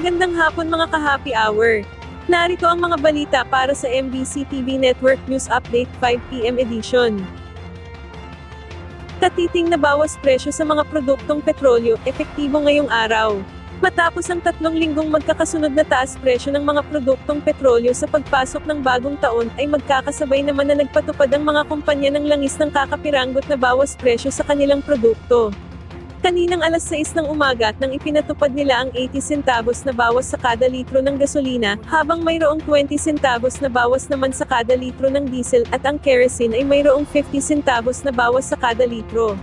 Magandang hapon mga ka-happy hour. Narito ang mga balita para sa MBC TV Network News Update 5 PM edition. Katiting na bawas presyo sa mga produktong petrolyo, epektibo ngayong araw. Matapos ang 3 linggong magkakasunod na taas presyo ng mga produktong petrolyo sa pagpasok ng bagong taon, ay magkakasabay naman na nagpatupad ang mga kumpanya ng langis ng kakapiranggot na bawas presyo sa kanilang produkto. Kaninang alas 6 ng umaga nang ipinatupad nila ang 80 centavos na bawas sa kada litro ng gasolina, habang mayroong 20 centavos na bawas naman sa kada litro ng diesel, at ang kerosene ay mayroong 50 centavos na bawas sa kada litro.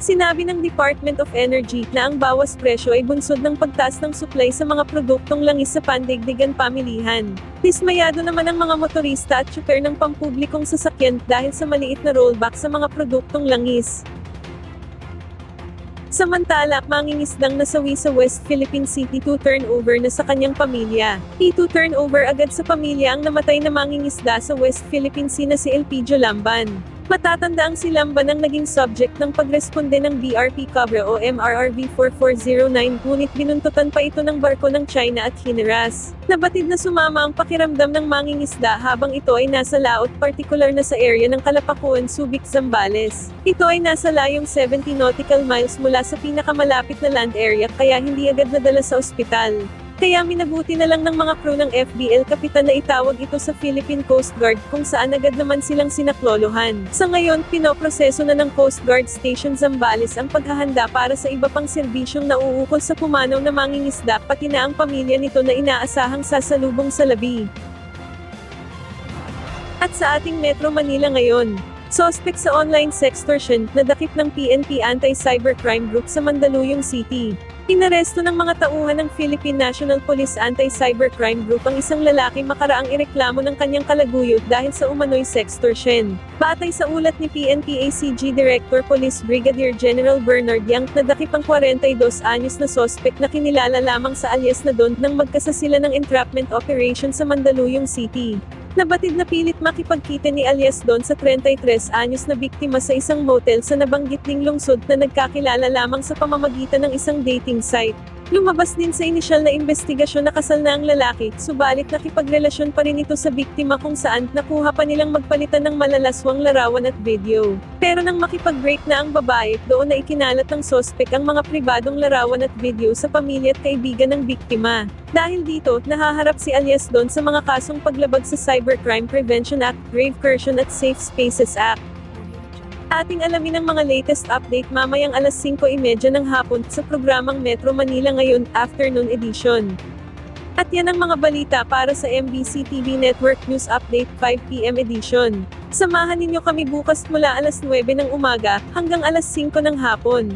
Sinabi ng Department of Energy na ang bawas presyo ay bunsod ng pagtaas ng supply sa mga produktong langis sa pandaigdigan pamilihan. Dismayado naman ang mga motorista at tsuper ng pampublikong sasakyan dahil sa maliit na rollback sa mga produktong langis. Samantala, mangingisdang nasawi sa West Philippine City to turnover na sa kanyang pamilya. I-turnover agad sa pamilya ang namatay na mangingisda sa West Philippine Sea na si Elpidio Lamban. Matatanda ang si Lamban ang naging subject ng pagresponde ng BRP Cobra o MRRV 4409, ngunit binuntutan pa ito ng barko ng China at hiniras. Nabatid na sumama ang pakiramdam ng mangingisda habang ito ay nasa laot, partikular na sa area ng Kalapakuan, Subic, Zambales. Ito ay nasa layong 70 nautical miles mula sa pinakamalapit na land area, kaya hindi agad nadala sa ospital. Kaya minabuti na lang ng mga crew ng FBL Kapitan na itawag ito sa Philippine Coast Guard, kung saan agad naman silang sinaklolohan. Sa ngayon, pinoproseso na ng Coast Guard Station Zambales ang paghahanda para sa iba pang serbisyong nauukol sa pumanaw na mangingisda, pati na ang pamilya nito na inaasahang sasalubong sa labi. At sa ating Metro Manila ngayon, sospek sa online sextortion, nadakip ng PNP Anti-Cybercrime Group sa Mandaluyong City. Inaresto ng mga tauhan ng Philippine National Police Anti-Cybercrime Group ang isang lalaki makaraang ireklamo ng kanyang kalaguyot dahil sa umano'y sextortion. Batay sa ulat ni PNP ACG Director Police Brigadier General Bernard Yang, nadakip ang 42 anyos na sospek na kinilala lamang sa alias na Don nang magkasasila ng entrapment operation sa Mandaluyong City. Nabatid na pilit makipagkita ni alias Don sa 33 anyos na biktima sa isang motel sa nabanggit ding lungsod na nagkakilala lamang sa pamamagitan ng isang dating site. Lumabas din sa inisyal na investigasyon na kasal na ang lalaki, subalit nakipagrelasyon pa rin ito sa biktima kung saan nakuha pa nilang magpalitan ng malalaswang larawan at video. Pero nang makipag-break na ang babae, doon na ikinalat ng sospek ang mga pribadong larawan at video sa pamilya at kaibigan ng biktima. Dahil dito, nahaharap si alias Don sa mga kasong paglabag sa Cybercrime Prevention Act, Grave Coercion at Safe Spaces Act. Ating alamin ang mga latest update mamayang alas 5:30 ng hapon sa programang Metro Manila Ngayon, Afternoon Edition. At yan ang mga balita para sa MBC TV Network News Update 5 PM edition. Samahan ninyo kami bukas mula alas 9 ng umaga hanggang alas 5 ng hapon.